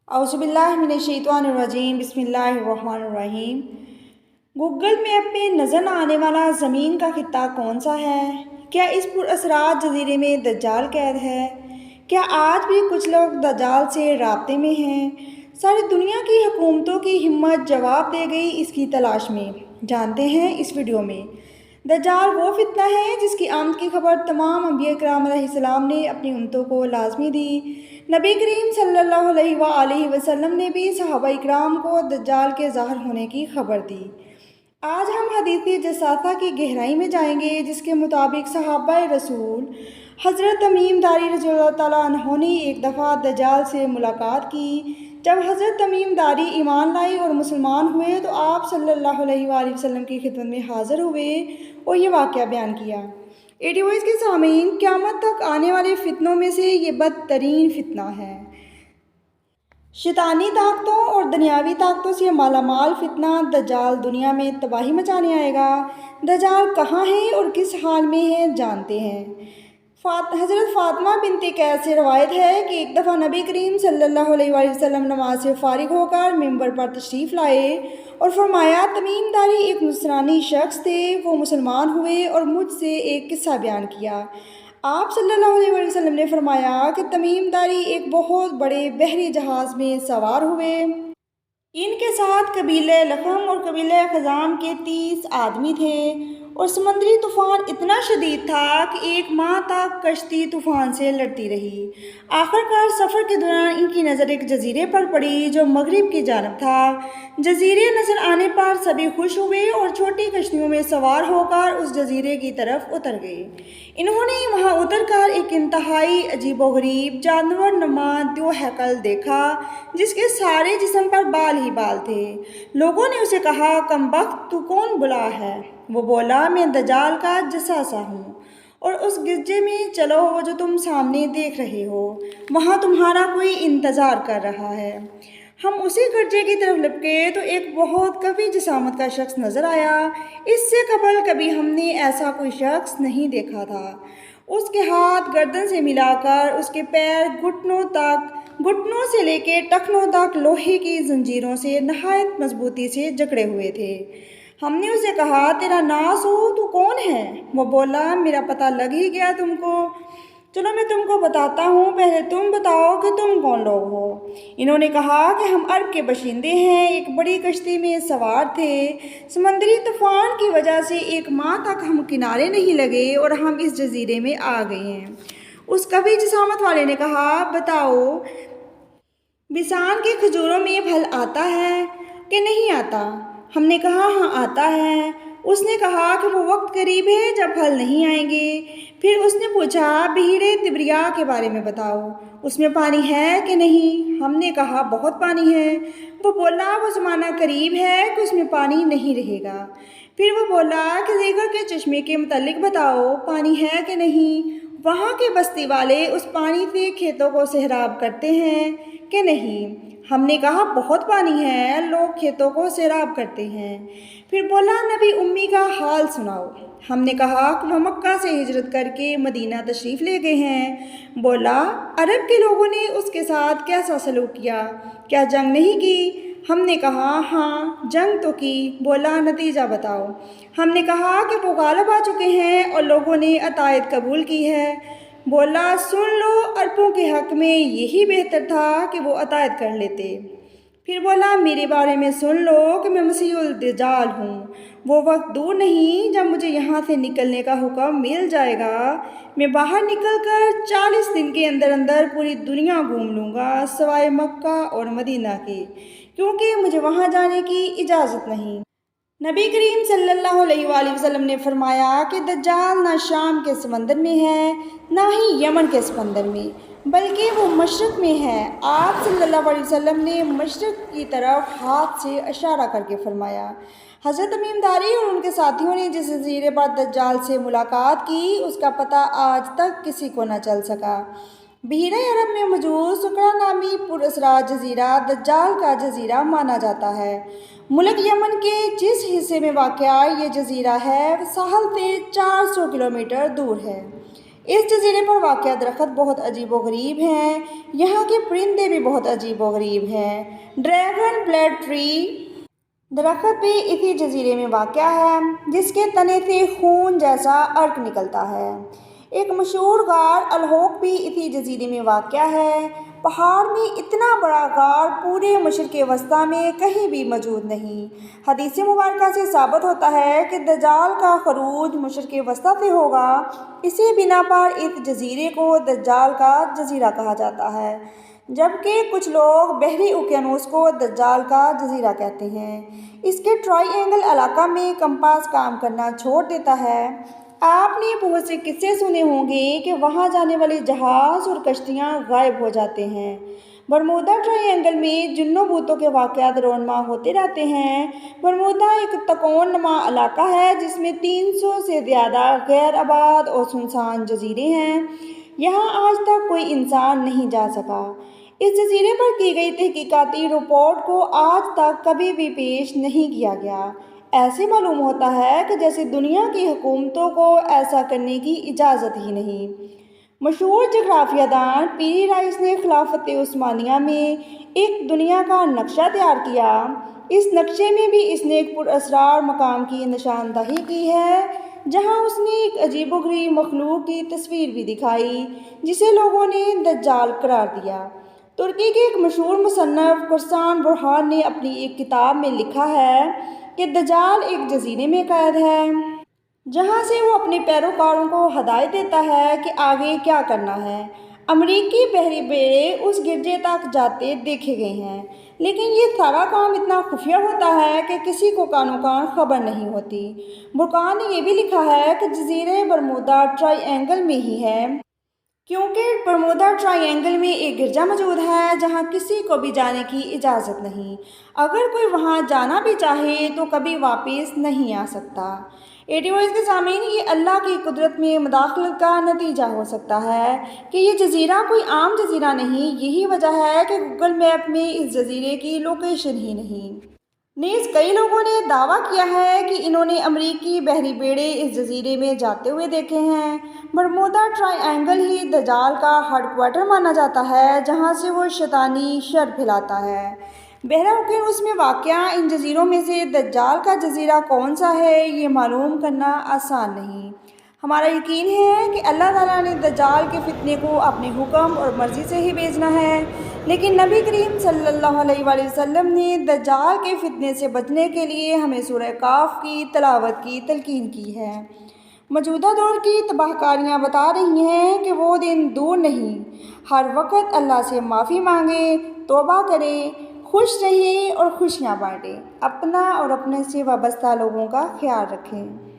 اعوذ باللہ من الشیطان الرجیم بسم اللہ الرحمن الرحیم۔ گوگل میپ میں نظر نہ آنے والا زمین کا خطہ کون سا ہے؟ کیا اس پر اثرات جزیرے میں دجال قید ہے؟ کیا آج بھی کچھ لوگ دجال سے رابطے میں ہیں؟ ساری دنیا کی حکومتوں کی ہمت جواب دے گئی اس کی تلاش میں، جانتے ہیں اس ویڈیو میں۔ دجال وہ فتنہ ہے جس کی آمد کی خبر تمام انبیاء کرام علیہ السلام نے اپنی امتوں کو لازمی دی۔ نبی کریم صلی اللہ علیہ وآلہ وسلم نے بھی صحابہ اکرام کو دجال کے ظاہر ہونے کی خبر دی۔ آج ہم حدیث جساسہ کی گہرائی میں جائیں گے، جس کے مطابق صحابہ رسول حضرت تمیم داری رضی اللہ تعالیٰ عنہ نے ایک دفعہ دجال سے ملاقات کی۔ جب حضرت تمیم داری ایمان لائے اور مسلمان ہوئے تو آپ صلی اللہ علیہ وآلہ وسلم کی خدمت میں حاضر ہوئے اور یہ واقعہ بیان کیا۔ ایٹی وائس کے سامعین، قیامت تک آنے والے فتنوں میں سے یہ بدترین فتنہ ہے۔ شیطانی طاقتوں اور دنیاوی طاقتوں سے مالا مال فتنہ دجال دنیا میں تباہی مچانے آئے گا۔ دجال کہاں ہے اور کس حال میں ہے، جانتے ہیں۔ حضرت فاطمہ بنت قیس سے روایت ہے کہ ایک دفعہ نبی کریم صلی اللہ علیہ وآلہ وسلم نماز سے فارغ ہو کر ممبر پر تشریف لائے اور فرمایا، تمیم داری ایک نصرانی شخص تھے، وہ مسلمان ہوئے اور مجھ سے ایک قصہ بیان کیا۔ آپ صلی اللہ علیہ وآلہ وسلم نے فرمایا کہ تمیم داری ایک بہت بڑے بحری جہاز میں سوار ہوئے۔ ان کے ساتھ قبیلہ لخم اور قبیلہ خزام کے 30 آدمی تھے اور سمندری طوفان اتنا شدید تھا کہ ایک ماہ تک کشتی طوفان سے لڑتی رہی۔ آخرکار سفر کے دوران ان کی نظر ایک جزیرے پر پڑی جو مغرب کی جانب تھا۔ جزیرے نظر آنے پر سبھی خوش ہوئے اور چھوٹی کشتیوں میں سوار ہو کر اس جزیرے کی طرف اتر گئے۔ انہوں نے وہاں اتر کر ایک انتہائی عجیب و غریب جانور نما دو ہیکل دیکھا جس کے سارے جسم پر بال ہی بال تھے۔ لوگوں نے اسے کہا، کم بخت، تو کون بلا ہے؟ وہ بولا، میں دجال کا جساسہ ہوں، اور اس گرجے میں چلو وہ جو تم سامنے دیکھ رہے ہو، وہاں تمہارا کوئی انتظار کر رہا ہے۔ ہم اسی گرجے کی طرف لپکے تو ایک بہت قوی جسامت کا شخص نظر آیا۔ اس سے قبل کبھی ہم نے ایسا کوئی شخص نہیں دیکھا تھا۔ اس کے ہاتھ گردن سے ملا کر اس کے پیر گھٹنوں سے لے کے ٹخنوں تک لوہے کی زنجیروں سے نہایت مضبوطی سے جکڑے ہوئے تھے۔ ہم نے اسے کہا، تیرا ناس ہو، تو کون ہے؟ وہ بولا، میرا پتہ لگ ہی گیا تم کو۔ چلو میں تم کو بتاتا ہوں، پہلے تم بتاؤ کہ تم کون لوگ ہو۔ انہوں نے کہا کہ ہم عرب کے باشندے ہیں، ایک بڑی کشتی میں سوار تھے۔ سمندری طوفان کی وجہ سے ایک ماہ تک ہم کنارے نہیں لگے اور ہم اس جزیرے میں آ گئے ہیں۔ اس قوی جسامت والے نے کہا، بتاؤ، بسان کے کھجوروں میں پھل آتا ہے کہ نہیں آتا؟ ہم نے کہا، ہاں آتا ہے۔ اس نے کہا کہ وہ وقت قریب ہے جب پھل نہیں آئیں گے۔ پھر اس نے پوچھا، بحیرہ طبریہ کے بارے میں بتاؤ، اس میں پانی ہے کہ نہیں؟ ہم نے کہا، بہت پانی ہے۔ وہ بولا، وہ زمانہ قریب ہے کہ اس میں پانی نہیں رہے گا۔ پھر وہ بولا کہ زیغر کے چشمے کے متعلق بتاؤ، پانی ہے کہ نہیں؟ وہاں کے بستی والے اس پانی سے کھیتوں کو سیراب کرتے ہیں کہ نہیں؟ ہم نے کہا، بہت پانی ہے، لوگ کھیتوں کو سیراب کرتے ہیں۔ پھر بولا، نبی امی کا حال سناؤ۔ ہم نے کہا کہ وہ مکہ سے ہجرت کر کے مدینہ تشریف لے گئے ہیں۔ بولا، عرب کے لوگوں نے اس کے ساتھ کیسا سلوک کیا؟ کیا جنگ نہیں کی؟ ہم نے کہا، ہاں جنگ تو کی۔ بولا، نتیجہ بتاؤ۔ ہم نے کہا کہ وہ غالب آ چکے ہیں اور لوگوں نے عطیت قبول کی ہے۔ بولا، سن لو، عربوں کے حق میں یہی بہتر تھا کہ وہ عطیت کر لیتے۔ پھر بولا، میرے بارے میں سن لو کہ میں مسیح الدجال ہوں۔ وہ وقت دور نہیں جب مجھے یہاں سے نکلنے کا حکم مل جائے گا۔ میں باہر نکل کر 40 دن کے اندر اندر پوری دنیا گھوم لوں گا سوائے مکہ اور مدینہ کے، کیونکہ مجھے وہاں جانے کی اجازت نہیں۔ نبی کریم صلی اللہ علیہ وآلہ وسلم نے فرمایا کہ دجال نہ شام کے سمندر میں ہے نہ ہی یمن کے سمندر میں، بلکہ وہ مشرق میں ہے۔ آپ صلی اللہ علیہ وسلم نے مشرق کی طرف ہاتھ سے اشارہ کر کے فرمایا۔ حضرت تمیم داری اور ان کے ساتھیوں نے جس جزیرے پر دجال سے ملاقات کی، اس کا پتہ آج تک کسی کو نہ چل سکا۔ بحیرہ عرب میں موجود سکرا نامی پر اسرار جزیرہ دجال کا جزیرہ مانا جاتا ہے۔ ملک یمن کے جس حصے میں واقع یہ جزیرہ ہے، وہ ساحل سے 400 کلومیٹر دور ہے۔ اس جزیرے پر واقع درخت بہت عجیب و غریب ہیں، یہاں کے پرندے بھی بہت عجیب و غریب ہیں۔ ڈریگن بلیڈ ٹری درخت بھی اسی جزیرے میں واقع ہے، جس کے تنے سے خون جیسا عرق نکلتا ہے۔ ایک مشہور غار الہوک بھی اسی جزیرے میں واقع ہے۔ پہاڑ میں اتنا بڑا غار پورے مشرق وسطیٰ میں کہیں بھی موجود نہیں۔ حدیث مبارکہ سے ثابت ہوتا ہے کہ دجال کا خروج مشرق وسطیٰ سے ہوگا، اسی بنا پر اس جزیرے کو دجال کا جزیرہ کہا جاتا ہے، جبکہ کچھ لوگ بحری اوقیانوس کو دجال کا جزیرہ کہتے ہیں۔ اس کے ٹرائی اینگل علاقہ میں کمپاس کام کرنا چھوڑ دیتا ہے۔ آپ نے بہت سے قصے سنے ہوں گے کہ وہاں جانے والے جہاز اور کشتیاں غائب ہو جاتے ہیں۔ برمودا ٹرائی اینگل میں جنوں بھوتوں کے واقعات رونما ہوتے رہتے ہیں۔ برمودا ایک تکون نما علاقہ ہے جس میں 300 سے زیادہ غیر آباد اور سنسان جزیرے ہیں۔ یہاں آج تک کوئی انسان نہیں جا سکا۔ اس جزیرے پر کی گئی تحقیقاتی رپورٹ کو آج تک کبھی بھی پیش نہیں کیا گیا۔ ایسے معلوم ہوتا ہے کہ جیسے دنیا کی حکومتوں کو ایسا کرنے کی اجازت ہی نہیں۔ مشہور جغرافیہ دان پیری رائس نے خلافت عثمانیہ میں ایک دنیا کا نقشہ تیار کیا۔ اس نقشے میں بھی اس نے ایک پراسرار مقام کی نشاندہی کی ہے، جہاں اس نے ایک عجیب و غریب مخلوق کی تصویر بھی دکھائی جسے لوگوں نے دجال قرار دیا۔ ترکی کے ایک مشہور مصنف قرسان برہان نے اپنی ایک کتاب میں لکھا ہے کہ دجال ایک جزیرے میں قید ہے، جہاں سے وہ اپنے پیروکاروں کو ہدایت دیتا ہے کہ آگے کیا کرنا ہے۔ امریکی بحری بیڑے اس گرجے تک جاتے دیکھے گئے ہیں، لیکن یہ سارا کام اتنا خفیہ ہوتا ہے کہ کسی کو کانوں کان خبر نہیں ہوتی۔ برکان نے یہ بھی لکھا ہے کہ جزیرے برمودا ٹرائی اینگل میں ہی ہے، کیونکہ برمودا ٹرائی اینگل میں ایک گرجا موجود ہے جہاں کسی کو بھی جانے کی اجازت نہیں۔ اگر کوئی وہاں جانا بھی چاہے تو کبھی واپس نہیں آ سکتا۔ ایٹیوائز کے سامعین، یہ اللہ کی قدرت میں مداخلت کا نتیجہ ہو سکتا ہے کہ یہ جزیرہ کوئی عام جزیرہ نہیں۔ یہی وجہ ہے کہ گوگل میپ میں اس جزیرے کی لوکیشن ہی نہیں۔ نیز کئی لوگوں نے دعویٰ کیا ہے کہ انہوں نے امریکی بحری بیڑے اس جزیرے میں جاتے ہوئے دیکھے ہیں۔ برمودا ٹرائی اینگل ہی دجال کا ہیڈ کوارٹر مانا جاتا ہے، جہاں سے وہ شیطانی شر پھیلاتا ہے۔ بحیرہ اوقیانوس میں واقع ان جزیروں میں سے دجال کا جزیرہ کون سا ہے، یہ معلوم کرنا آسان نہیں۔ ہمارا یقین ہے کہ اللہ تعالیٰ نے دجال کے فتنے کو اپنے حکم اور مرضی سے ہی بھیجنا ہے، لیکن نبی کریم صلی اللہ علیہ وآلہ وسلم نے دجال کے فتنے سے بچنے کے لیے ہمیں سورہ کاف کی تلاوت کی تلقین کی ہے۔ موجودہ دور کی تباہ کاریاں بتا رہی ہیں کہ وہ دن دور نہیں۔ ہر وقت اللہ سے معافی مانگیں، توبہ کریں، خوش رہیں اور خوشیاں بانٹیں۔ اپنا اور اپنے سے وابستہ لوگوں کا خیال رکھیں۔